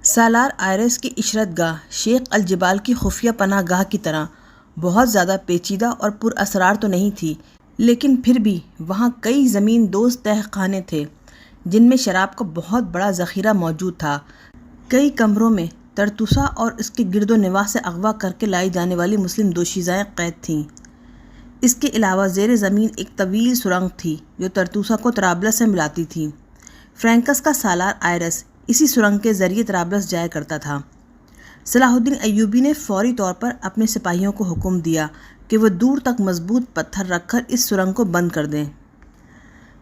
سالار iris کی عشرت گاہ شیخ الجبال کی خفیہ پناہ گاہ کی طرح بہت زیادہ پیچیدہ اور پر اسرار تو نہیں تھی، لیکن پھر بھی وہاں کئی زمین دوز تہ خانے تھے جن میں شراب کا بہت بڑا ذخیرہ موجود تھا۔ کئی کمروں میں طرطوسا اور اس کے گرد و نواح سے اغوا کر کے لائی جانے والی مسلم دوشیزائیں قید تھیں۔ اس کے علاوہ زیر زمین ایک طویل سرنگ تھی جو طرطوسا کو طرابلس سے ملاتی تھی۔ فرینکس کا سالار آئرس اسی سرنگ کے ذریعے طرابلس جایا کرتا تھا۔ صلاح الدین ایوبی نے فوری طور پر اپنے سپاہیوں کو حکم دیا کہ وہ دور تک مضبوط پتھر رکھ کر اس سرنگ کو بند کر دیں۔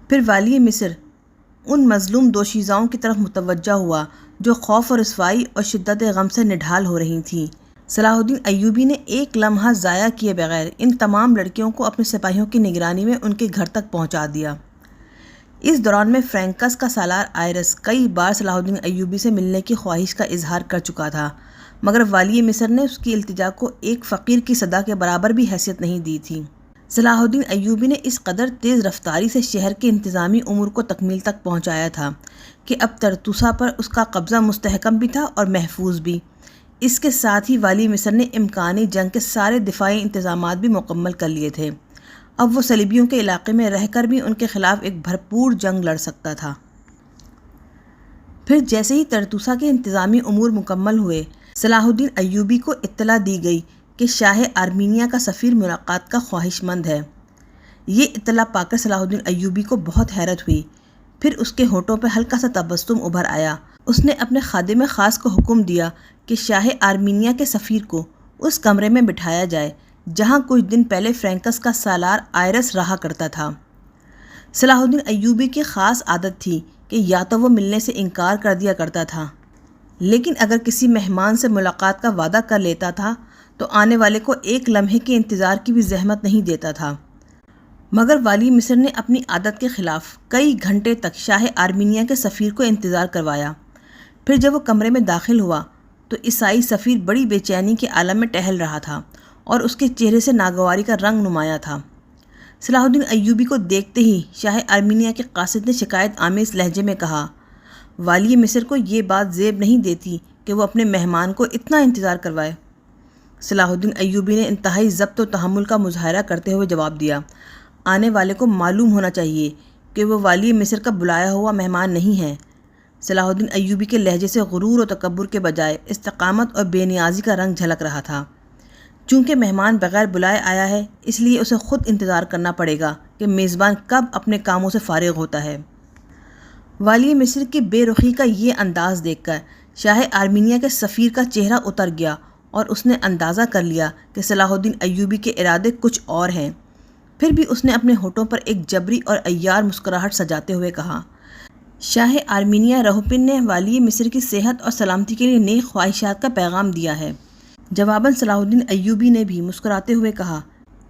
پھر والی مصر ان مظلوم دوشیزاؤں کی طرف متوجہ ہوا جو خوف اور رسوائی اور شدت غم سے نڈھال ہو رہی تھیں۔ صلاح الدین ایوبی نے ایک لمحہ ضائع کیے بغیر ان تمام لڑکیوں کو اپنے سپاہیوں کی نگرانی میں ان کے گھر تک پہنچا دیا۔ اس دوران میں فرینکس کا سالار آئرس کئی بار صلاح الدین ایوبی سے ملنے کی خواہش کا اظہار کر چکا تھا، مگر والی مصر نے اس کی التجا کو ایک فقیر کی صدا کے برابر بھی حیثیت نہیں دی تھی۔ صلاح الدین ایوبی نے اس قدر تیز رفتاری سے شہر کے انتظامی امور کو تکمیل تک پہنچایا تھا کہ اب طرطوسا پر اس کا قبضہ مستحکم بھی تھا اور محفوظ بھی۔ اس کے ساتھ ہی والی مصر نے امکانی جنگ کے سارے دفاعی انتظامات بھی مکمل کر لیے تھے۔ اب وہ صلیبیوں کے علاقے میں رہ کر بھی ان کے خلاف ایک بھرپور جنگ لڑ سکتا تھا۔ پھر جیسے ہی طرطوسا کے انتظامی امور مکمل ہوئے، صلاح الدین ایوبی کو اطلاع دی گئی کہ شاہ آرمینیا کا سفیر ملاقات کا خواہش مند ہے۔ یہ اطلاع پا کر صلاح الدین ایوبی کو بہت حیرت ہوئی۔ پھر اس کے ہونٹوں پہ ہلکا سا تبسم ابھر آیا۔ اس نے اپنے خادم خاص کو حکم دیا کہ شاہ آرمینیا کے سفیر کو اس کمرے میں بٹھایا جائے جہاں کچھ دن پہلے فرینکس کا سالار آئرس رہا کرتا تھا۔ صلاح الدین ایوبی کی خاص عادت تھی کہ یا تو وہ ملنے سے انکار کر دیا کرتا تھا، لیکن اگر کسی مہمان سے ملاقات کا وعدہ کر لیتا تھا تو آنے والے کو ایک لمحے کے انتظار کی بھی زحمت نہیں دیتا تھا۔ مگر والی مصر نے اپنی عادت کے خلاف کئی گھنٹے تک شاہ آرمینیا کے سفیر کو انتظار کروایا۔ پھر جب وہ کمرے میں داخل ہوا تو عیسائی سفیر بڑی بے چینی کے عالم میں ٹہل رہا تھا اور اس کے چہرے سے ناگواری کا رنگ نمایاں تھا۔ صلاح الدین ایوبی کو دیکھتے ہی شاہ آرمینیا کے قاصد نے شکایت آمیز لہجے میں کہا، والی مصر کو یہ بات زیب نہیں دیتی کہ وہ اپنے مہمان کو اتنا انتظار کروائے۔ صلاح الدین ایوبی نے انتہائی ضبط و تحمل کا مظاہرہ کرتے ہوئے جواب دیا، آنے والے کو معلوم ہونا چاہیے کہ وہ والی مصر کا بلایا ہوا مہمان نہیں ہے۔ صلاح الدین ایوبی کے لہجے سے غرور و تکبر کے بجائے استقامت اور بے نیازی کا رنگ جھلک رہا تھا۔ چونکہ مہمان بغیر بلائے آیا ہے، اس لیے اسے خود انتظار کرنا پڑے گا کہ میزبان کب اپنے کاموں سے فارغ ہوتا ہے۔ والی مصر کی بے رخی کا یہ انداز دیکھ کر شاہ آرمینیا کے سفیر کا چہرہ اتر گیا اور اس نے اندازہ کر لیا کہ صلاح الدین ایوبی کے ارادے کچھ اور ہیں۔ پھر بھی اس نے اپنے ہونٹوں پر ایک جبری اور عیار مسکراہٹ سجاتے ہوئے کہا، شاہ آرمینیا رہوپن نے والی مصر کی صحت اور سلامتی کے لیے نیک خواہشات کا پیغام دیا ہے۔ جواباً صلاح الدین ایوبی نے بھی مسکراتے ہوئے کہا،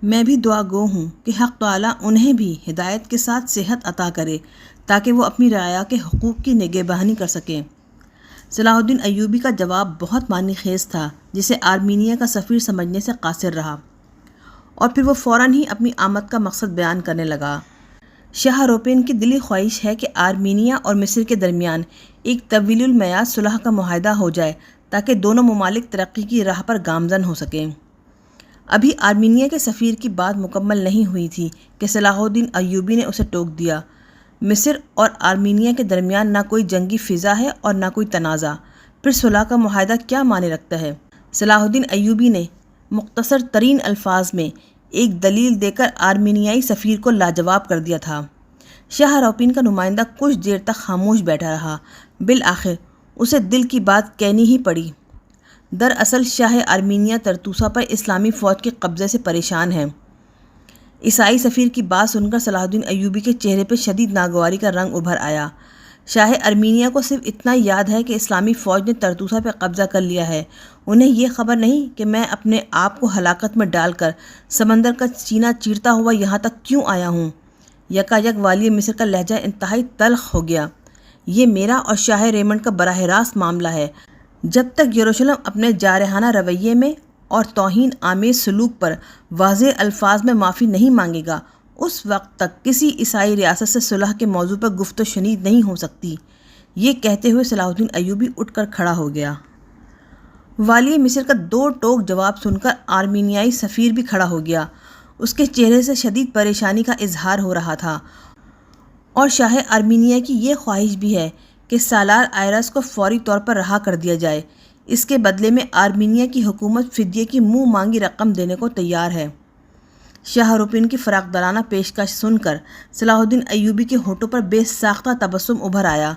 میں بھی دعا گو ہوں کہ حق تعالیٰ انہیں بھی ہدایت کے ساتھ صحت عطا کرے تاکہ وہ اپنی رعایا کے حقوق کی نگہبانی کر سکیں۔ صلاح الدین ایوبی کا جواب بہت معنی خیز تھا جسے آرمینیا کا سفیر سمجھنے سے قاصر رہا، اور پھر وہ فوراً ہی اپنی آمد کا مقصد بیان کرنے لگا۔ شاہ روپین کی دلی خواہش ہے کہ آرمینیا اور مصر کے درمیان ایک طویل المیعاد صلح کا معاہدہ ہو جائے تاکہ دونوں ممالک ترقی کی راہ پر گامزن ہو سکیں۔ ابھی آرمینیا کے سفیر کی بات مکمل نہیں ہوئی تھی کہ صلاح الدین ایوبی نے اسے ٹوک دیا، مصر اور آرمینیا کے درمیان نہ کوئی جنگی فضا ہے اور نہ کوئی تنازع، پھر صلح کا معاہدہ کیا معنی رکھتا ہے؟ صلاح الدین ایوبی نے مختصر ترین الفاظ میں ایک دلیل دے کر آرمینیائی سفیر کو لاجواب کر دیا تھا۔ شاہ روپین کا نمائندہ کچھ دیر تک خاموش بیٹھا رہا، بالآخر اسے دل کی بات کہنی ہی پڑی۔ دراصل شاہ آرمینیا طرطوسا پر اسلامی فوج کے قبضے سے پریشان ہے۔ عیسائی سفیر کی بات سن کر صلاح الدین ایوبی کے چہرے پہ شدید ناگواری کا رنگ ابھر آیا۔ شاہ آرمینیا کو صرف اتنا یاد ہے کہ اسلامی فوج نے طرطوسا پہ قبضہ کر لیا ہے، انہیں یہ خبر نہیں کہ میں اپنے آپ کو ہلاکت میں ڈال کر سمندر کا سینہ چیرتا ہوا یہاں تک کیوں آیا ہوں۔ یکایک والی مصر کا لہجہ انتہائی تلخ ہو گیا، یہ میرا اور شاہ ریمنڈ کا براہ راست معاملہ ہے۔ جب تک یروشلم اپنے جارحانہ رویے میں اور توہین آمیز سلوک پر واضح الفاظ میں معافی نہیں مانگے گا، اس وقت تک کسی عیسائی ریاست سے صلح کے موضوع پر گفت و شنید نہیں ہو سکتی۔ یہ کہتے ہوئے صلاح الدین ایوبی اٹھ کر کھڑا ہو گیا۔ والی مصر کا 2 ٹوک جواب سن کر آرمینیائی سفیر بھی کھڑا ہو گیا۔ اس کے چہرے سے شدید پریشانی کا اظہار ہو رہا تھا، اور شاہ آرمینیا کی یہ خواہش بھی ہے کہ سالار آئرس کو فوری طور پر رہا کر دیا جائے۔ اس کے بدلے میں آرمینیا کی حکومت فدیے کی منہ مانگی رقم دینے کو تیار ہے۔ شاہ روپین کی فراخدلانہ پیشکش سن کر صلاح الدین ایوبی کے ہونٹوں پر بے ساختہ تبسم ابھر آیا۔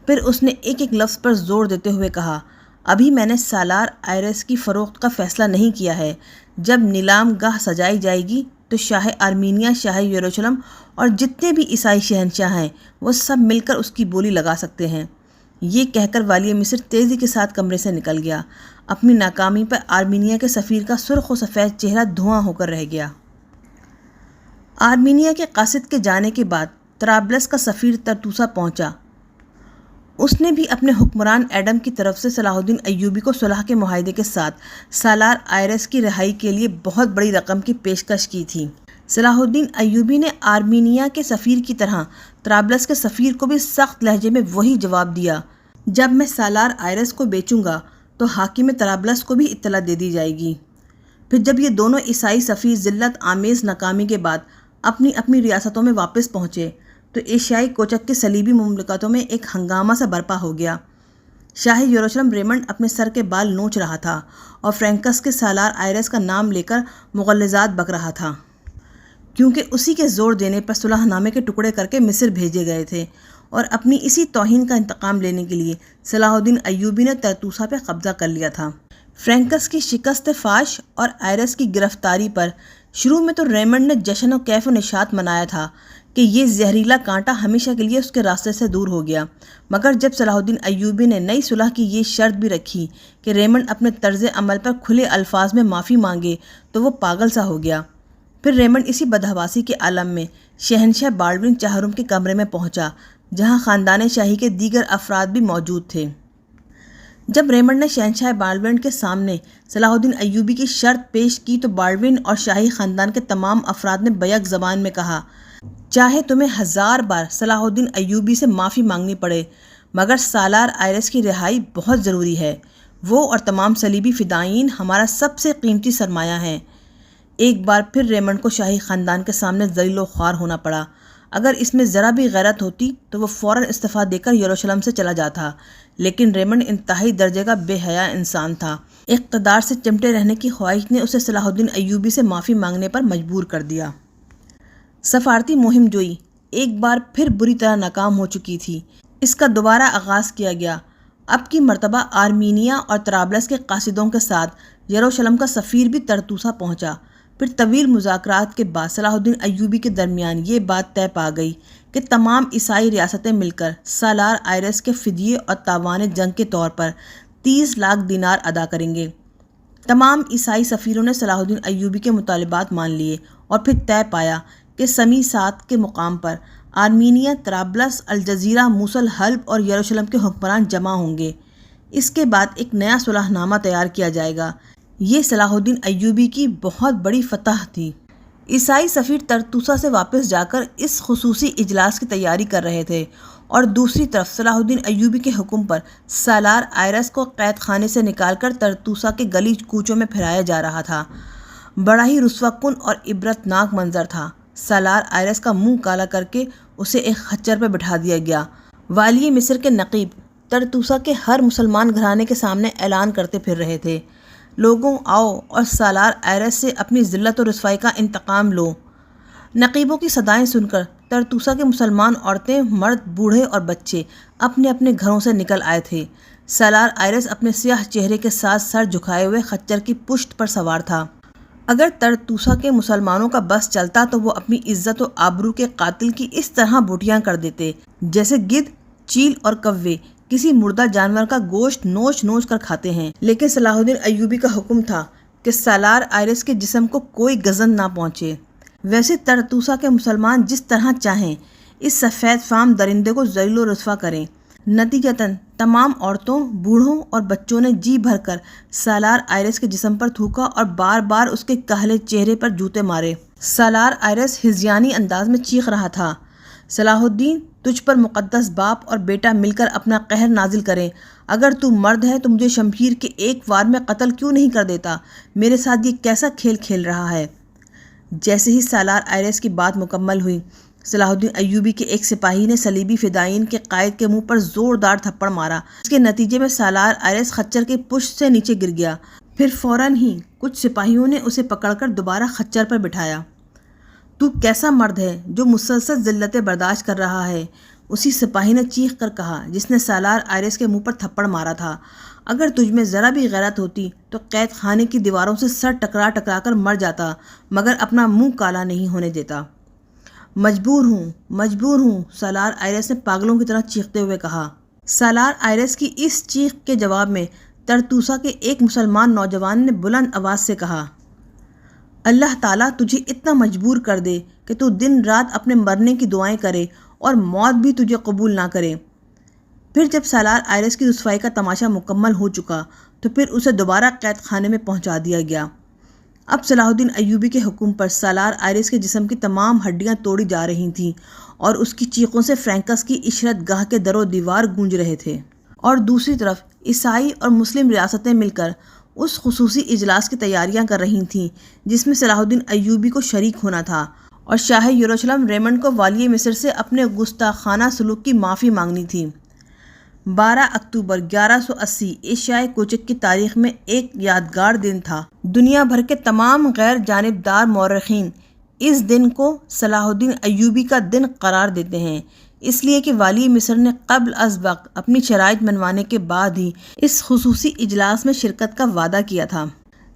پھر اس نے ایک ایک لفظ پر زور دیتے ہوئے کہا، ابھی میں نے سالار آئرس کی فروخت کا فیصلہ نہیں کیا ہے۔ جب نیلام گاہ سجائی جائے گی تو شاہ آرمینیا، شاہ یروشلم اور جتنے بھی عیسائی شہنشاہ ہیں وہ سب مل کر اس کی بولی لگا سکتے ہیں۔ یہ کہہ کر والی مصر تیزی کے ساتھ کمرے سے نکل گیا۔ اپنی ناکامی پر آرمینیا کے سفیر کا سرخ و سفید چہرہ دھواں ہو کر رہ گیا۔ آرمینیا کے قاصد کے جانے کے بعد طرابلس کا سفیر طرطوسا پہنچا۔ اس نے بھی اپنے حکمران ایڈم کی طرف سے صلاح الدین ایوبی کو صلح کے معاہدے کے ساتھ سالار آئرس کی رہائی کے لیے بہت بڑی رقم کی پیشکش کی تھی۔ صلاح الدین ایوبی نے آرمینیا کے سفیر کی طرح طرابلس کے سفیر کو بھی سخت لہجے میں وہی جواب دیا، جب میں سالار آئرس کو بیچوں گا تو حاکم طرابلس کو بھی اطلاع دے دی جائے گی۔ پھر جب یہ دونوں عیسائی سفیر ذلت آمیز ناکامی کے بعد اپنی اپنی ریاستوں میں واپس پہنچے تو ایشیائی کوچک کے صلیبی مملکتوں میں ایک ہنگامہ سا برپا ہو گیا۔ شاہ یروشلم ریمنڈ اپنے سر کے بال نوچ رہا تھا اور فرینکس کے سالار آئرس کا نام لے کر مغلظات بک رہا تھا، کیونکہ اسی کے زور دینے پر صلح نامے کے ٹکڑے کر کے مصر بھیجے گئے تھے، اور اپنی اسی توہین کا انتقام لینے کے لیے صلاح الدین ایوبی نے طرطوسا پہ قبضہ کر لیا تھا۔ فرینکس کی شکست فاش اور آئرس کی گرفتاری پر شروع میں تو ریمنڈ نے جشن و کیف و نشاط منایا تھا کہ یہ زہریلا کانٹا ہمیشہ کے لیے اس کے راستے سے دور ہو گیا، مگر جب صلاح الدین ایوبی نے نئی صلح کی یہ شرط بھی رکھی کہ ریمنڈ اپنے طرز عمل پر کھلے الفاظ میں معافی مانگے تو وہ پاگل سا ہو گیا۔ پھر ریمنڈ اسی بدحواسی کے عالم میں شہنشاہ بالڈوین چہارم کے کمرے میں پہنچا، جہاں خاندان شاہی کے دیگر افراد بھی موجود تھے۔ جب ریمنڈ نے شہنشاہ بالڈوین کے سامنے صلاح الدین ایوبی کی شرط پیش کی تو بالڈوین اور شاہی خاندان کے تمام افراد نے بیک زبان میں کہا، چاہے تمہیں 1000 بار صلاح الدین ایوبی سے معافی مانگنی پڑے، مگر سالار آئرس کی رہائی بہت ضروری ہے۔ وہ اور تمام صلیبی فدائین ہمارا سب سے قیمتی سرمایہ ہیں۔ ایک بار پھر ریمنڈ کو شاہی خاندان کے سامنے ذلیل و خوار ہونا پڑا۔ اگر اس میں ذرا بھی غیرت ہوتی تو وہ فوراً استعفیٰ دے کر یروشلم سے چلا جاتا، لیکن ریمنڈ انتہائی درجے کا بے حیا انسان تھا۔ اقتدار سے چمٹے رہنے کی خواہش نے اسے صلاح الدین ایوبی سے معافی مانگنے پر مجبور کر دیا۔ سفارتی مہم جوئی ایک بار پھر بری طرح ناکام ہو چکی تھی۔ اس کا دوبارہ آغاز کیا گیا۔ اب کی مرتبہ آرمینیا اور طرابلس کے قاصدوں کے ساتھ یروشلم کا سفیر بھی طرطوسا پہنچا۔ پھر طویل مذاکرات کے بعد صلاح الدین ایوبی کے درمیان یہ بات طے پا گئی کہ تمام عیسائی ریاستیں مل کر سالار آئرس کے فدیے اور تاوان جنگ کے طور پر 30 لاکھ دینار ادا کریں گے۔ تمام عیسائی سفیروں نے صلاح الدین ایوبی کے مطالبات مان لیے اور پھر طے پایا کہ سمی سات کے مقام پر آرمینیا، طرابلس، الجزیرہ، موصل، حلب اور یروشلم کے حکمران جمع ہوں گے۔ اس کے بعد ایک نیا صلح نامہ تیار کیا جائے گا۔ یہ صلاح الدین ایوبی کی بہت بڑی فتح تھی۔ عیسائی سفیر طرطوسا سے واپس جا کر اس خصوصی اجلاس کی تیاری کر رہے تھے، اور دوسری طرف صلاح الدین ایوبی کے حکم پر سالار آئرس کو قید خانے سے نکال کر طرطوسا کے گلی کوچوں میں پھرایا جا رہا تھا۔ بڑا ہی رسوا کن اور عبرت ناک منظر تھا۔ سالار آئرس کا منہ کالا کر کے اسے ایک خچر پر بٹھا دیا گیا۔ والی مصر کے نقیب طرطوسا کے ہر مسلمان گھرانے کے سامنے اعلان کرتے پھر رہے تھے، لوگوں آؤ اور سالار آئرس سے اپنی ذلت و رسوائی کا انتقام لو۔ نقیبوں کی صدائیں سن کر طرطوسا کے مسلمان عورتیں، مرد، بوڑھے اور بچے اپنے اپنے گھروں سے نکل آئے تھے۔ سالار آئرس اپنے سیاہ چہرے کے ساتھ سر جھکائے ہوئے خچر کی پشت پر سوار تھا۔ اگر طرطوسا کے مسلمانوں کا بس چلتا تو وہ اپنی عزت و آبرو کے قاتل کی اس طرح بوٹیاں کر دیتے جیسے گدھ، چیل اور کوے کسی مردہ جانور کا گوشت نوچ نوچ کر کھاتے ہیں۔ لیکن صلاح الدین ایوبی کا حکم تھا کہ سالار آئرس کے جسم کو کوئی گزن نہ پہنچے۔ ویسے طرطوسا کے مسلمان جس طرح چاہیں اس سفید فام درندے کو ذلیل و رسوا کریں۔ نتیجتاً تمام عورتوں، بوڑھوں اور بچوں نے جی بھر کر سالار آئرس کے جسم پر تھوکا اور بار بار اس کے کاہلے چہرے پر جوتے مارے۔ سالار آئرس ہذیانی انداز میں چیخ رہا تھا، صلاح الدین تجھ پر مقدس باپ اور بیٹا مل کر اپنا قہر نازل کریں۔ اگر تو مرد ہے تو مجھے شمشیر کے ایک وار میں قتل کیوں نہیں کر دیتا؟ میرے ساتھ یہ کیسا کھیل کھیل رہا ہے؟ جیسے ہی سالار آئرس کی بات مکمل ہوئی، صلاح الدین ایوبی کے ایک سپاہی نے صلیبی فدائین کے قائد کے منہ پر زوردار تھپڑ مارا، اس کے نتیجے میں سالار آئرس خچر کی پشت سے نیچے گر گیا۔ پھر فوراً ہی کچھ سپاہیوں نے اسے پکڑ کر دوبارہ خچر پر بٹھایا۔ تو کیسا مرد ہے جو مسلسل ذلتیں برداشت کر رہا ہے؟ اسی سپاہی نے چیخ کر کہا جس نے سالار آئرس کے منہ پر تھپڑ مارا تھا۔ اگر تجھ میں ذرا بھی غیرت ہوتی تو قید خانے کی دیواروں سے سر ٹکرا ٹکرا کر مر جاتا، مگر اپنا منہ کالا نہیں ہونے دیتا۔ مجبور ہوں، سالار آئرس نے پاگلوں کی طرح چیختے ہوئے کہا۔ سالار آئرس کی اس چیخ کے جواب میں ترتوسا کے ایک مسلمان نوجوان نے بلند آواز سے کہا، اللہ تعالیٰ تجھے اتنا مجبور کر دے کہ تو دن رات اپنے مرنے کی دعائیں کرے اور موت بھی تجھے قبول نہ کرے۔ پھر جب سالار آئرس کی رسوائی کا تماشا مکمل ہو چکا تو پھر اسے دوبارہ قید خانے میں پہنچا دیا گیا۔ اب صلاح الدین ایوبی کے حکم پر سالار آئرس کے جسم کی تمام ہڈیاں توڑی جا رہی تھیں اور اس کی چیخوں سے فرینکس کی عشرت گاہ کے در و دیوار گونج رہے تھے، اور دوسری طرف عیسائی اور مسلم ریاستیں مل کر اس خصوصی اجلاس کی تیاریاں کر رہی تھیں جس میں صلاح الدین ایوبی کو شریک ہونا تھا اور شاہ یروشلم ریمنڈ کو والی مصر سے اپنے گستاخانہ سلوک کی معافی مانگنی تھی۔ 12 اکتوبر 1180 ایشیائے کوچک کی تاریخ میں ایک یادگار دن تھا۔ دنیا بھر کے تمام غیر جانبدار مورخین اس دن کو صلاح الدین ایوبی کا دن قرار دیتے ہیں، اس لیے کہ والی مصر نے قبل از وقت اپنی شرائط منوانے کے بعد ہی اس خصوصی اجلاس میں شرکت کا وعدہ کیا تھا۔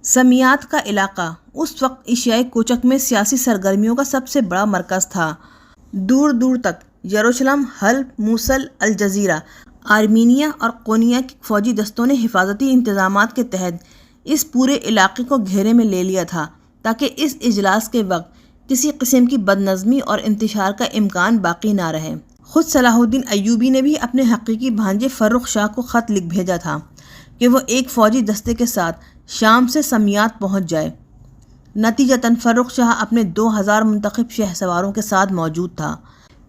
سمیات کا علاقہ اس وقت ایشیائے کوچک میں سیاسی سرگرمیوں کا سب سے بڑا مرکز تھا۔ دور دور تک یروشلم، حلب، موصل، الجزیرہ، آرمینیا اور قونیہ کے فوجی دستوں نے حفاظتی انتظامات کے تحت اس پورے علاقے کو گھیرے میں لے لیا تھا تاکہ اس اجلاس کے وقت کسی قسم کی بدنظمی اور انتشار کا امکان باقی نہ رہے۔ خود صلاح الدین ایوبی نے بھی اپنے حقیقی بھانجے فرخ شاہ کو خط لکھ بھیجا تھا کہ وہ ایک فوجی دستے کے ساتھ شام سے سمیات پہنچ جائے۔ نتیجتاً فرخ شاہ اپنے 2000 منتخب شہ سواروں کے ساتھ موجود تھا۔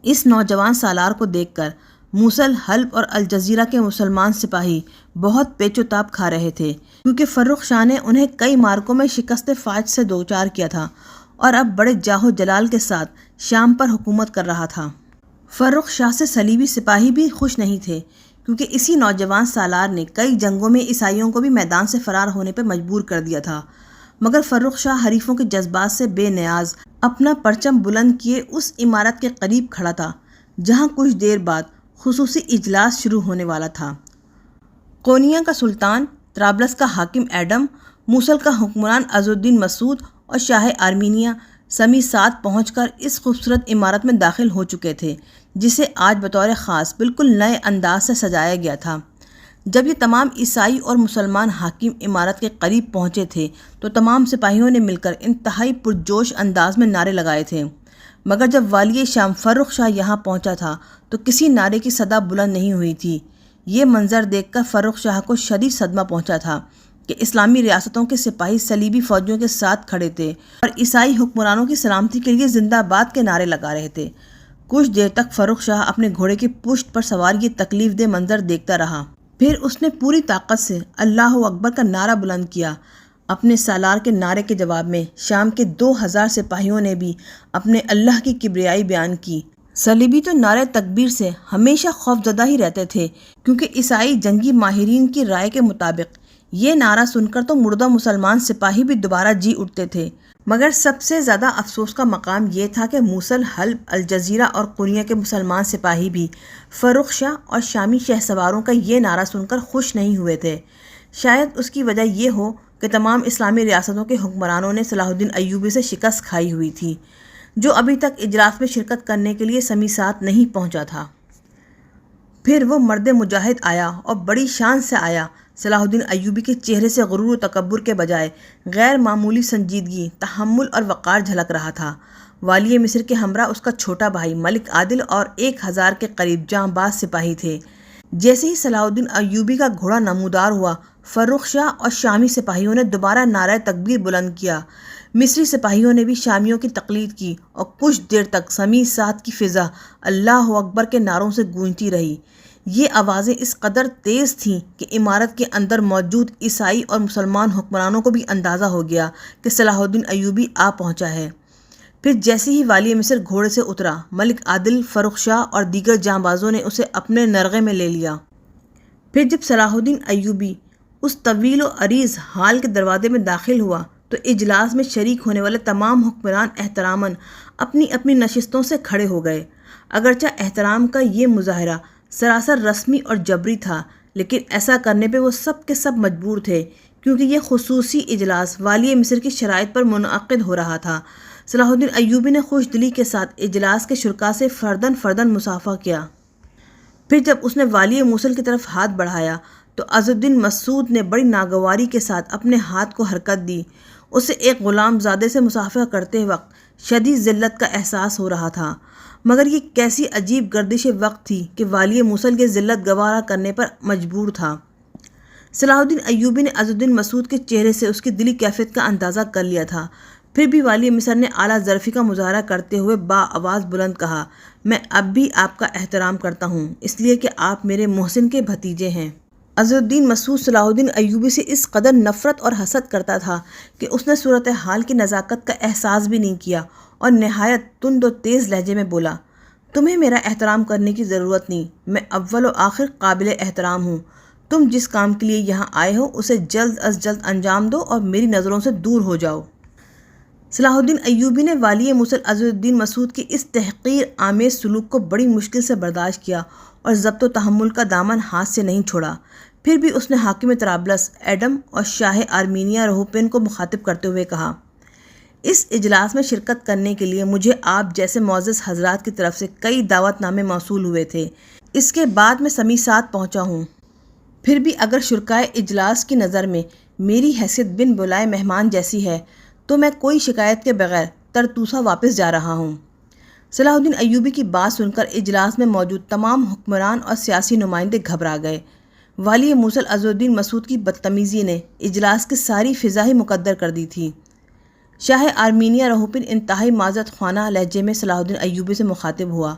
اس نوجوان سالار کو دیکھ کر موصل، حلب اور الجزیرہ کے مسلمان سپاہی بہت پیچ و تاب کھا رہے تھے، کیونکہ فرخ شاہ نے انہیں کئی مارکوں میں شکست فاجع سے دوچار کیا تھا اور اب بڑے جاہ و جلال کے ساتھ شام پر حکومت کر رہا تھا۔ فرخ شاہ سے صلیبی سپاہی بھی خوش نہیں تھے، کیونکہ اسی نوجوان سالار نے کئی جنگوں میں عیسائیوں کو بھی میدان سے فرار ہونے پر مجبور کر دیا تھا، مگر فرخ شاہ حریفوں کے جذبات سے بے نیاز اپنا پرچم بلند کیے اس عمارت کے قریب کھڑا تھا جہاں کچھ دیر بعد خصوصی اجلاس شروع ہونے والا تھا۔ قونیہ کا سلطان، طرابلس کا حاکم ایڈم، موصل کا حکمران عز الدین مسعود اور شاہ آرمینیا سمیسات پہنچ کر اس خوبصورت عمارت میں داخل ہو چکے تھے جسے آج بطور خاص بالکل نئے انداز سے سجایا گیا تھا۔ جب یہ تمام عیسائی اور مسلمان حاکم عمارت کے قریب پہنچے تھے تو تمام سپاہیوں نے مل کر انتہائی پرجوش انداز میں نعرے لگائے تھے، مگر جب والی شام فرخ شاہ یہاں پہنچا تھا تو کسی نعرے کی صدا بلند نہیں ہوئی تھی۔ یہ منظر دیکھ کر فرخ شاہ کو شدید صدمہ پہنچا تھا کہ اسلامی ریاستوں کے سپاہی صلیبی فوجیوں کے ساتھ کھڑے تھے اور عیسائی حکمرانوں کی سلامتی کے لیے زندہ باد کے نعرے لگا رہے تھے۔ کچھ دیر تک فرخ شاہ اپنے گھوڑے کی پشت پر سوار یہ تکلیف دہ منظر دیکھتا رہا، پھر اس نے پوری طاقت سے اللہ اکبر کا نعرہ بلند کیا۔ اپنے سالار کے نعرے کے جواب میں شام کے 2000 سپاہیوں نے بھی اپنے اللہ کی کبریائی بیان کی۔ صلیبی تو نعرے تکبیر سے ہمیشہ خوفزدہ ہی رہتے تھے، کیونکہ عیسائی جنگی ماہرین کی رائے کے مطابق یہ نعرہ سن کر تو مردہ مسلمان سپاہی بھی دوبارہ جی اٹھتے تھے، مگر سب سے زیادہ افسوس کا مقام یہ تھا کہ موصل، حلب، الجزیرہ اور قونیہ کے مسلمان سپاہی بھی فرخ شاہ اور شامی شہ سواروں کا یہ نعرہ سن کر خوش نہیں ہوئے تھے۔ شاید اس کی وجہ یہ ہو کہ تمام اسلامی ریاستوں کے حکمرانوں نے صلاح الدین ایوبی سے شکست کھائی ہوئی تھی، جو ابھی تک اجلاس میں شرکت کرنے کے لیے سمیسات نہیں پہنچا تھا۔ پھر وہ مرد مجاہد آیا اور بڑی شان سے آیا۔ صلاح الدین ایوبی کے چہرے سے غرور و تکبر کے بجائے غیر معمولی سنجیدگی، تحمل اور وقار جھلک رہا تھا۔ والی مصر کے ہمراہ اس کا چھوٹا بھائی ملک عادل اور 1000 کے قریب جاں باز سپاہی تھے۔ جیسے ہی صلاح الدین ایوبی کا گھوڑا نمودار ہوا، فرخ شاہ اور شامی سپاہیوں نے دوبارہ نعرہ تکبیر بلند کیا۔ مصری سپاہیوں نے بھی شامیوں کی تقلید کی اور کچھ دیر تک سمیع سات کی فضا اللہ اکبر کے نعروں سے گونجتی رہی۔ یہ آوازیں اس قدر تیز تھیں کہ عمارت کے اندر موجود عیسائی اور مسلمان حکمرانوں کو بھی اندازہ ہو گیا کہ صلاح الدین ایوبی آ پہنچا ہے۔ پھر جیسے ہی والی مصر گھوڑے سے اترا، ملک عادل، فرخ شاہ اور دیگر جانبازوں نے اسے اپنے نرغے میں لے لیا۔ پھر جب صلاح الدین ایوبی اس طویل و عریض ہال کے دروازے میں داخل ہوا تو اجلاس میں شریک ہونے والے تمام حکمران احتراماً اپنی اپنی نشستوں سے کھڑے ہو گئے۔ اگرچہ احترام کا یہ مظاہرہ سراسر رسمی اور جبری تھا، لیکن ایسا کرنے پہ وہ سب کے سب مجبور تھے، کیونکہ یہ خصوصی اجلاس والی مصر کی شرائط پر منعقد ہو رہا تھا۔ صلاح الدین ایوبی نے خوش دلی کے ساتھ اجلاس کے شرکاء سے فرداً فرداً مصافحہ کیا۔ پھر جب اس نے والی موصل کی طرف ہاتھ بڑھایا تو عز الدین مسعود نے بڑی ناگواری کے ساتھ اپنے ہاتھ کو حرکت دی۔ اسے ایک غلام زادے سے مصافحہ کرتے وقت شدید ذلت کا احساس ہو رہا تھا، مگر یہ کیسی عجیب گردش وقت تھی کہ والی موصل کے ذلت گوارا کرنے پر مجبور تھا۔ صلاح الدین ایوبی نے عز الدین مسعود کے چہرے سے اس کی دلی کیفیت کا اندازہ کر لیا تھا۔ پھر بھی والی مصر نے اعلیٰ ظرفی کا مظاہرہ کرتے ہوئے آواز بلند کہا، میں اب بھی آپ کا احترام کرتا ہوں، اس لیے کہ آپ میرے محسن کے بھتیجے ہیں۔ عز الدین مسعود صلاح الدین ایوبی سے اس قدر نفرت اور حسد کرتا تھا کہ اس نے صورتحال کی نزاکت کا احساس بھی نہیں کیا اور نہایت تند و تیز لہجے میں بولا، تمہیں میرا احترام کرنے کی ضرورت نہیں، میں اول و آخر قابل احترام ہوں۔ تم جس کام کے لیے یہاں آئے ہو اسے جلد از جلد انجام دو اور میری نظروں سے دور ہو جاؤ۔ صلاح الدین ایوبی نے والی موصل عز الدین مسعود کی اس تحقیر آمیز سلوک کو بڑی مشکل سے برداشت کیا اور ضبط و تحمل کا دامن ہاتھ سے نہیں چھوڑا۔ پھر بھی اس نے حاکم طرابلس ایڈم اور شاہ آرمینیا رہوپن کو مخاطب کرتے ہوئے کہا، اس اجلاس میں شرکت کرنے کے لیے مجھے آپ جیسے معزز حضرات کی طرف سے کئی دعوت نامے موصول ہوئے تھے، اس کے بعد میں سمیع سات پہنچا ہوں۔ پھر بھی اگر شرکائے اجلاس کی نظر میں میری حیثیت بن بلائے مہمان جیسی ہے تو میں کوئی شکایت کے بغیر ترتوسہ واپس جا رہا ہوں۔ صلاح الدین ایوبی کی بات سن کر اجلاس میں موجود تمام حکمران اور سیاسی نمائندے گھبرا گئے۔ والی موصل عز الدین مسعود کی بدتمیزی نے اجلاس کی ساری فضا ہی مقدر کر دی تھی۔ شاہ آرمینیا رہوپن انتہائی معذرت خواہ لہجے میں صلاح الدین ایوبی سے مخاطب ہوا،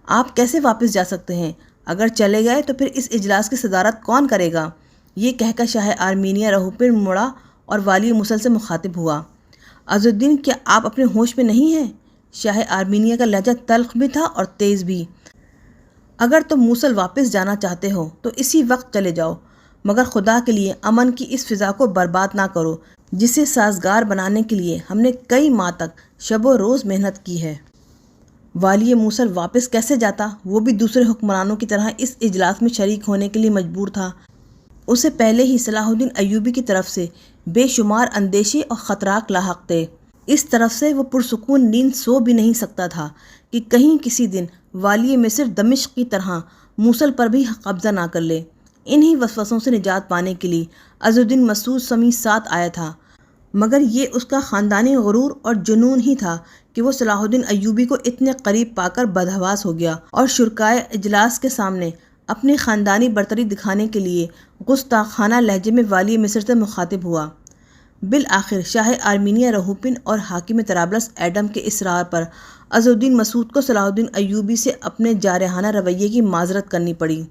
آپ کیسے واپس جا سکتے ہیں؟ اگر چلے گئے تو پھر اس اجلاس کی صدارت کون کرے گا؟ یہ کہہ کر شاہ آرمینیا رہوپن مڑا اور والی موصل سے مخاطب ہوا، عز الدین کیا آپ اپنے ہوش میں نہیں ہیں؟ شاہ آرمینیا کا لہجہ تلخ بھی تھا اور تیز بھی۔ اگر تم موصل واپس جانا چاہتے ہو تو اسی وقت چلے جاؤ، مگر خدا کے لیے امن کی اس فضا کو برباد نہ کرو جسے سازگار بنانے کے لیے ہم نے کئی ماہ تک شب و روز محنت کی ہے۔ والی موصل واپس کیسے جاتا؟ وہ بھی دوسرے حکمرانوں کی طرح اس اجلاس میں شریک ہونے کے لیے مجبور تھا۔ اسے پہلے ہی صلاح الدین ایوبی کی طرف سے بے شمار اندیشے اور خطرات لاحق تھے۔ اس طرف سے وہ پرسکون نیند سو بھی نہیں سکتا تھا کہ کہیں کسی دن والی مصر دمشق کی طرح موصل پر بھی قبضہ نہ کر لے۔ انہی وسوسوں سے نجات پانے کے لیے عز الدین مسعود سمیع سات آیا تھا، مگر یہ اس کا خاندانی غرور اور جنون ہی تھا کہ وہ صلاح الدین ایوبی کو اتنے قریب پا کر بدحواس ہو گیا اور شرکائے اجلاس کے سامنے اپنی خاندانی برتری دکھانے کے لیے گستاخانہ لہجے میں والی مصر سے مخاطب ہوا۔ بالآخر شاہ آرمینیا رہوپن اور حاکم طرابلس ایڈم کے اصرار پر عز الدین مسعود کو صلاح الدین ایوبی سے اپنے جارحانہ رویے کی معذرت کرنی پڑی۔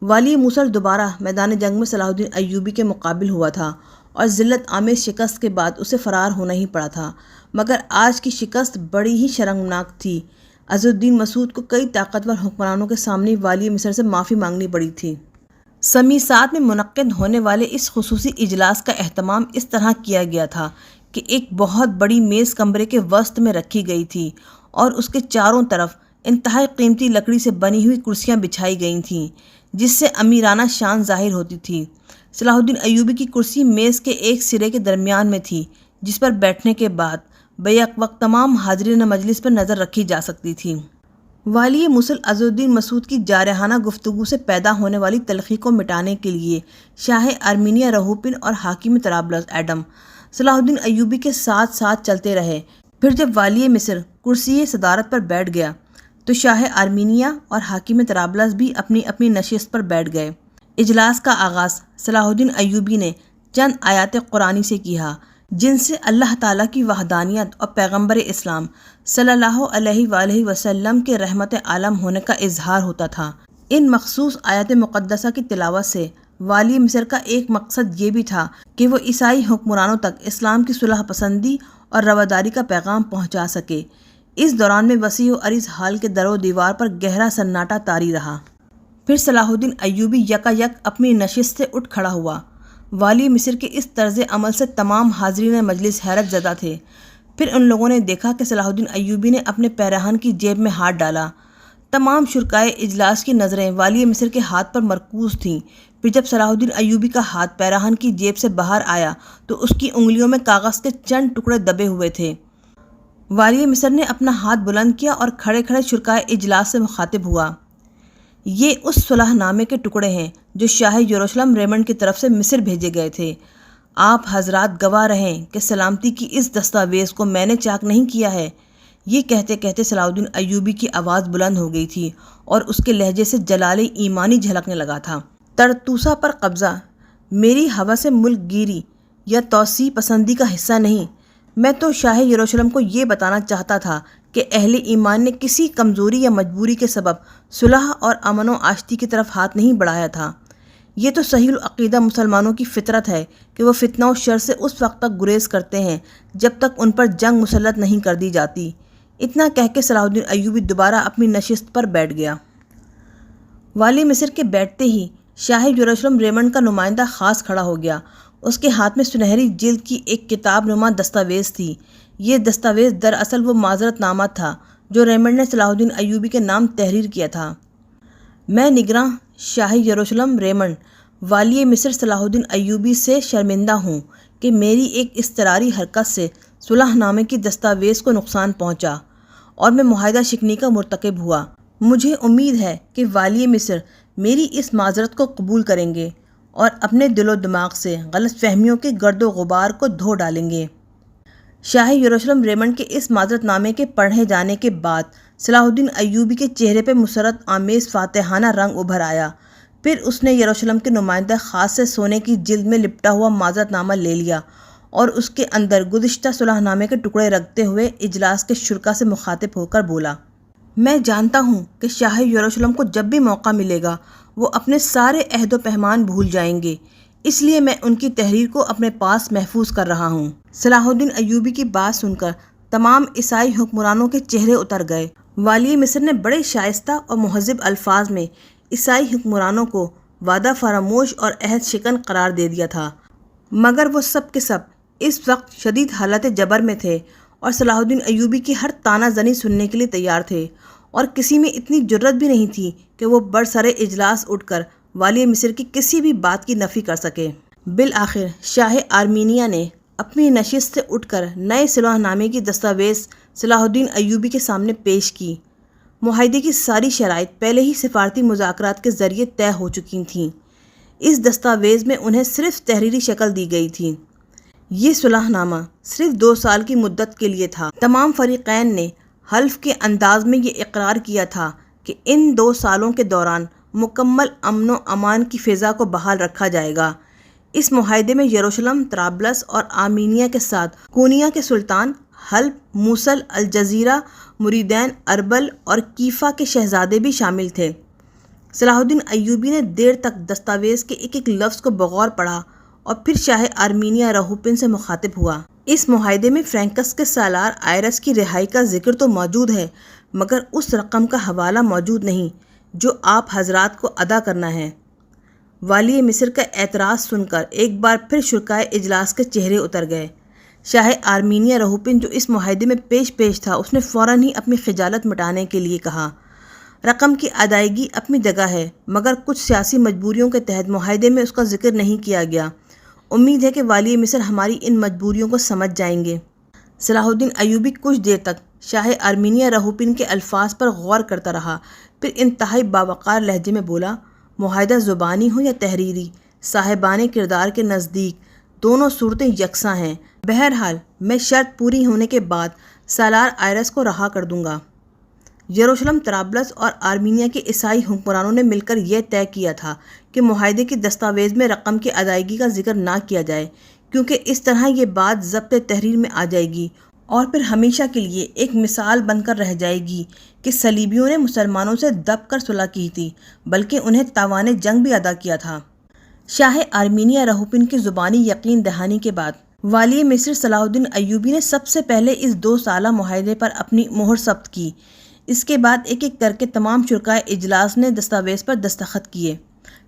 والی موصل دوبارہ میدان جنگ میں صلاح الدین ایوبی کے مقابل ہوا تھا اور ذلت آمیز شکست کے بعد اسے فرار ہونا ہی پڑا تھا، مگر آج کی شکست بڑی ہی شرمناک تھی۔ عز الدین مسعود کو کئی طاقتور حکمرانوں کے سامنے والی مصر سے معافی مانگنی پڑی تھی۔ سمیع سات میں منعقد ہونے والے اس خصوصی اجلاس کا اہتمام اس طرح کیا گیا تھا کہ ایک بہت بڑی میز کمرے کے وسط میں رکھی گئی تھی اور اس کے چاروں طرف انتہائی قیمتی لکڑی سے بنی ہوئی کرسیاں بچھائی گئی تھیں جس سے امیرانہ شان ظاہر ہوتی تھی۔ صلاح الدین ایوبی کی کرسی میز کے ایک سرے کے درمیان میں تھی جس پر بیٹھنے کے بعد بیک وقت تمام حاضرین مجلس پر نظر رکھی جا سکتی تھی۔ والی موصل عز الدین مسعود کی جارحانہ گفتگو سے پیدا ہونے والی تلخی کو مٹانے کے لیے شاہ آرمینیا رہوپن اور حاکم طرابلس ایڈم صلاح الدین ایوبی کے ساتھ ساتھ چلتے رہے۔ پھر جب والی مصر کرسی صدارت پر بیٹھ گیا تو شاہ آرمینیا اور حاکم طرابلس بھی اپنی اپنی نشست پر بیٹھ گئے۔ اجلاس کا آغاز صلاح الدین ایوبی نے چند آیات قرآنی سے کیا جن سے اللہ تعالیٰ کی وحدانیت اور پیغمبر اسلام صلی اللہ علیہ وآلہ وسلم کے رحمت عالم ہونے کا اظہار ہوتا تھا۔ ان مخصوص آیات مقدسہ کی تلاوت سے والی مصر کا ایک مقصد یہ بھی تھا کہ وہ عیسائی حکمرانوں تک اسلام کی صلح پسندی اور رواداری کا پیغام پہنچا سکے۔ اس دوران میں وسیع و عریض حال کے در و دیوار پر گہرا سناٹا طاری رہا۔ پھر صلاح الدین ایوبی یکا یک اپنی نشست سے اٹھ کھڑا ہوا۔ والی مصر کے اس طرز عمل سے تمام حاضرین مجلس حیرت زدہ تھے۔ پھر ان لوگوں نے دیکھا کہ صلاح الدین ایوبی نے اپنے پیراہن کی جیب میں ہاتھ ڈالا۔ تمام شرکائے اجلاس کی نظریں والی مصر کے ہاتھ پر مرکوز تھیں۔ پھر جب صلاح الدین ایوبی کا ہاتھ پیراہن کی جیب سے باہر آیا تو اس کی انگلیوں میں کاغذ کے چند ٹکڑے دبے ہوئے تھے۔ والی مصر نے اپنا ہاتھ بلند کیا اور کھڑے کھڑے شرکائے اجلاس سے مخاطب ہوا۔ یہ اس صلح نامے کے ٹکڑے ہیں جو شاہ یروشلم ریمنڈ کی طرف سے مصر بھیجے گئے تھے۔ آپ حضرات گواہ رہیں کہ سلامتی کی اس دستاویز کو میں نے چاک نہیں کیا ہے۔ یہ کہتے کہتے صلاح الدین ایوبی کی آواز بلند ہو گئی تھی اور اس کے لہجے سے جلال ایمانی جھلکنے لگا تھا۔ ترتوسا پر قبضہ میری ہوا سے ملک گیری یا توسیع پسندی کا حصہ نہیں۔ میں تو شاہ یروشلم کو یہ بتانا چاہتا تھا کہ اہل ایمان نے کسی کمزوری یا مجبوری کے سبب صلح اور امن و آشتی کی طرف ہاتھ نہیں بڑھایا تھا۔ یہ تو صحیح العقیدہ مسلمانوں کی فطرت ہے کہ وہ فتنہ و شر سے اس وقت تک گریز کرتے ہیں جب تک ان پر جنگ مسلط نہیں کر دی جاتی۔ اتنا کہہ کے صلاح الدین ایوبی دوبارہ اپنی نشست پر بیٹھ گیا۔ والی مصر کے بیٹھتے ہی شاہ یروشلم ریمنڈ کا نمائندہ خاص کھڑا ہو گیا۔ اس کے ہاتھ میں سنہری جلد کی ایک کتاب نما دستاویز تھی۔ یہ دستاویز دراصل وہ معذرت نامہ تھا جو ریمنڈ نے صلاح الدین ایوبی کے نام تحریر کیا تھا۔ میں نگراں شاہ یروشلم ریمنڈ والی مصر صلاح الدین ایوبی سے شرمندہ ہوں کہ میری ایک اضطراری حرکت سے صلح نامے کی دستاویز کو نقصان پہنچا اور میں معاہدہ شکنی کا مرتکب ہوا۔ مجھے امید ہے کہ والی مصر میری اس معذرت کو قبول کریں گے اور اپنے دل و دماغ سے غلط فہمیوں کے گرد و غبار کو دھو ڈالیں گے۔ شاہ یروشلم ریمنڈ کے اس معذرت نامے کے پڑھے جانے کے بعد صلاح الدین ایوبی کے چہرے پہ مسرت آمیز فاتحانہ رنگ ابھر آیا۔ پھر اس نے یروشلم کے نمائندہ خاص سے سونے کی جلد میں لپٹا ہوا معذرت نامہ لے لیا اور اس کے اندر گزشتہ صلح نامے کے ٹکڑے رکھتے ہوئے اجلاس کے شرکا سے مخاطب ہو کر بولا، میں جانتا ہوں کہ شاہ یروشلم کو جب بھی موقع ملے گا وہ اپنے سارے عہد و پیمان بھول جائیں گے، اس لیے میں ان کی تحریر کو اپنے پاس محفوظ کر رہا ہوں۔ صلاح الدین ایوبی کی بات سن کر تمام عیسائی حکمرانوں کے چہرے اتر گئے۔ والی مصر نے بڑے شائستہ اور مہذب الفاظ میں عیسائی حکمرانوں کو وعدہ فراموش اور عہد شکن قرار دے دیا تھا، مگر وہ سب کے سب اس وقت شدید حالت جبر میں تھے اور صلاح الدین ایوبی کی ہر طعنہ زنی سننے کے لیے تیار تھے، اور کسی میں اتنی جرت بھی نہیں تھی کہ وہ برسر اجلاس اٹھ کر والی مصر کی کسی بھی بات کی نفی کر سکے۔ بالآخر شاہ آرمینیہ نے اپنی نشست سے اٹھ کر نئے صلح نامے کی دستاویز صلاح الدین ایوبی کے سامنے پیش کی۔ معاہدے کی ساری شرائط پہلے ہی سفارتی مذاکرات کے ذریعے طے ہو چکی تھیں۔ اس دستاویز میں انہیں صرف تحریری شکل دی گئی تھی۔ یہ صلح نامہ صرف 2 سال کی مدت کے لیے تھا۔ تمام فریقین نے حلف کے انداز میں یہ اقرار کیا تھا کہ ان 2 سالوں کے دوران مکمل امن و امان کی فضا کو بحال رکھا جائے گا۔ اس معاہدے میں یروشلم، طرابلس اور آرمینیہ کے ساتھ کونیا کے سلطان، حلب، موصل، الجزیرہ، مریدین، اربل اور کیفا کے شہزادے بھی شامل تھے۔ صلاح الدین ایوبی نے دیر تک دستاویز کے ایک ایک لفظ کو بغور پڑھا اور پھر شاہ آرمینیہ رہوپن سے مخاطب ہوا۔ اس معاہدے میں فرینکس کے سالار آئرس کی رہائی کا ذکر تو موجود ہے، مگر اس رقم کا حوالہ موجود نہیں جو آپ حضرات کو ادا کرنا ہے۔ والی مصر کا اعتراض سن کر ایک بار پھر شرکائے اجلاس کے چہرے اتر گئے۔ شاہ آرمینیہ رہوپن جو اس معاہدے میں پیش تھا، اس نے فوراً ہی اپنی خجالت مٹانے کے لیے کہا، رقم کی ادائیگی اپنی جگہ ہے، مگر کچھ سیاسی مجبوریوں کے تحت معاہدے میں اس کا ذکر نہیں کیا گیا۔ امید ہے کہ والی مصر ہماری ان مجبوریوں کو سمجھ جائیں گے۔ صلاح الدین ایوبی کچھ دیر تک شاہ آرمینیہ رہوپن کے الفاظ پر غور کرتا رہا، پھر انتہائی باوقار لہجے میں بولا، معاہدہ زبانی ہو یا تحریری، صاحبان کردار کے نزدیک دونوں صورتیں یکساں ہیں۔ بہرحال میں شرط پوری ہونے کے بعد سالار آئرس کو رہا کر دوں گا۔ یروشلم، طرابلس اور آرمینیہ کے عیسائی حکمرانوں نے مل کر یہ طے کیا تھا کہ معاہدے کی دستاویز میں رقم کی ادائیگی کا ذکر نہ کیا جائے، کیونکہ اس طرح یہ بات ضبط تحریر میں آ جائے گی اور پھر ہمیشہ کے لیے ایک مثال بن کر رہ جائے گی کہ صلیبیوں نے مسلمانوں سے دب کر صلح کی تھی، بلکہ انہیں تاوان جنگ بھی ادا کیا تھا۔ شاہ آرمینیہ رہوپن کی زبانی یقین دہانی کے بعد والی مصر صلاح الدین ایوبی نے سب سے پہلے اس 2 سالہ معاہدے پر اپنی مہر ثبت کی۔ اس کے بعد ایک ایک کر کے تمام شرکائے اجلاس نے دستاویز پر دستخط کیے۔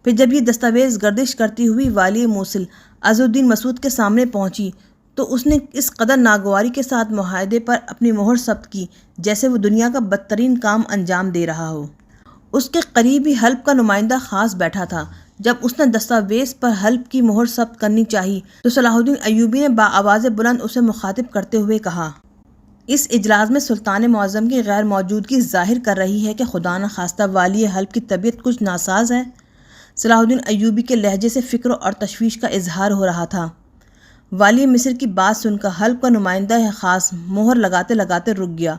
پھر جب یہ دستاویز گردش کرتی ہوئی والی موصل عز الدین مسعود کے سامنے پہنچی تو اس نے اس قدر ناگواری کے ساتھ معاہدے پر اپنی مہر ثبت کی جیسے وہ دنیا کا بدترین کام انجام دے رہا ہو۔ اس کے قریب ہی حلب کا نمائندہ خاص بیٹھا تھا۔ جب اس نے دستاویز پر حلب کی مہر ثبت کرنی چاہی تو صلاح الدین ایوبی نے بآواز بلند اسے مخاطب کرتے ہوئے کہا، اس اجلاس میں سلطان معظم کی غیر موجودگی ظاہر کر رہی ہے کہ خدا نخواستہ والی حلب کی طبیعت کچھ ناساز ہے۔ صلاح الدین ایوبی کے لہجے سے فکر اور تشویش کا اظہار ہو رہا تھا۔ والی مصر کی بات سن کر حلب کا نمائندہ خاص مہر لگاتے لگاتے رک گیا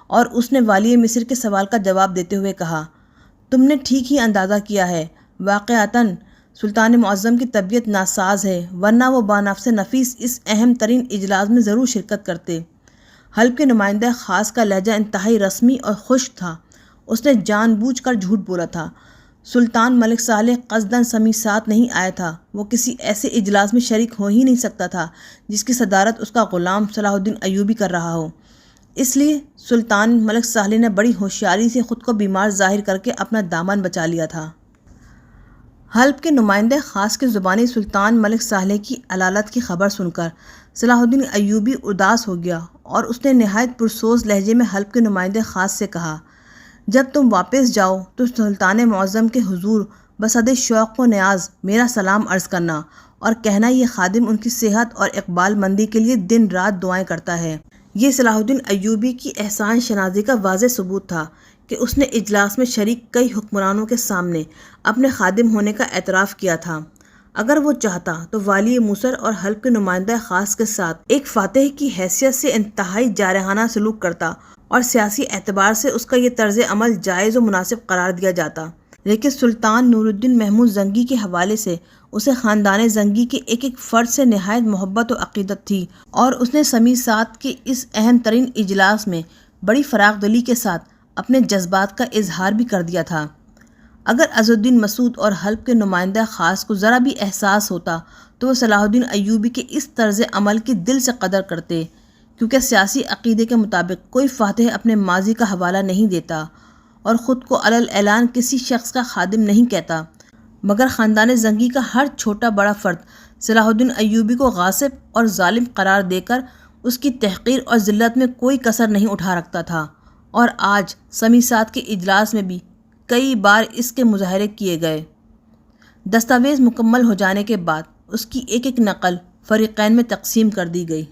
اور اس نے والی مصر کے سوال کا جواب دیتے ہوئے کہا، تم نے ٹھیک ہی اندازہ کیا ہے، واقعتاً سلطان معظم کی طبیعت ناساز ہے، ورنہ وہ بنفس نفیس اس اہم ترین اجلاس میں ضرور شرکت کرتے۔ حلب کے نمائندہ خاص کا لہجہ انتہائی رسمی اور خشک تھا۔ اس نے جان بوجھ کر جھوٹ بولا تھا۔ سلطان ملک صالح قصداً سمیسات نہیں آیا تھا، وہ کسی ایسے اجلاس میں شریک ہو ہی نہیں سکتا تھا جس کی صدارت اس کا غلام صلاح الدین ایوبی کر رہا ہو۔ اس لیے سلطان ملک صالح نے بڑی ہوشیاری سے خود کو بیمار ظاہر کر کے اپنا دامن بچا لیا تھا۔ حلب کے نمائندہ خاص کی زبانی سلطان ملک صالح کی علالت کی خبر سن کر صلاح الدین ایوبی اداس ہو گیا اور اس نے نہایت پرسوز لہجے میں حلب کے نمائندہ خاص سے کہا، جب تم واپس جاؤ تو سلطان معظم کے حضور بصد شوق و نیاز میرا سلام عرض کرنا اور کہنا یہ خادم ان کی صحت اور اقبال مندی کے لیے دن رات دعائیں کرتا ہے۔ یہ صلاح الدین ایوبی کی احسان شناسی کا واضح ثبوت تھا کہ اس نے اجلاس میں شریک کئی حکمرانوں کے سامنے اپنے خادم ہونے کا اعتراف کیا تھا۔ اگر وہ چاہتا تو والی مصر اور حلب کے نمائندہ خاص کے ساتھ ایک فاتح کی حیثیت سے انتہائی جارحانہ سلوک کرتا اور سیاسی اعتبار سے اس کا یہ طرز عمل جائز و مناسب قرار دیا جاتا، لیکن سلطان نور الدین محمود زنگی کے حوالے سے اسے خاندان زنگی کے ایک ایک فرد سے نہایت محبت و عقیدت تھی اور اس نے سمیسات کے اس اہم ترین اجلاس میں بڑی فراخ دلی کے ساتھ اپنے جذبات کا اظہار بھی کر دیا تھا۔ اگر عز الدین مسعود اور حلب کے نمائندہ خاص کو ذرا بھی احساس ہوتا تو وہ صلاح الدین ایوبی کے اس طرز عمل کی دل سے قدر کرتے، کیونکہ سیاسی عقیدے کے مطابق کوئی فاتح اپنے ماضی کا حوالہ نہیں دیتا اور خود کو علی اعلان کسی شخص کا خادم نہیں کہتا، مگر خاندان زنگی کا ہر چھوٹا بڑا فرد صلاح الدین ایوبی کو غاصب اور ظالم قرار دے کر اس کی تحقیر اور ذلت میں کوئی کسر نہیں اٹھا رکھتا تھا، اور آج سمیسات کے اجلاس میں بھی کئی بار اس کے مظاہرے کیے گئے۔ دستاویز مکمل ہو جانے کے بعد اس کی ایک ایک نقل فریقین میں تقسیم کر دی گئی۔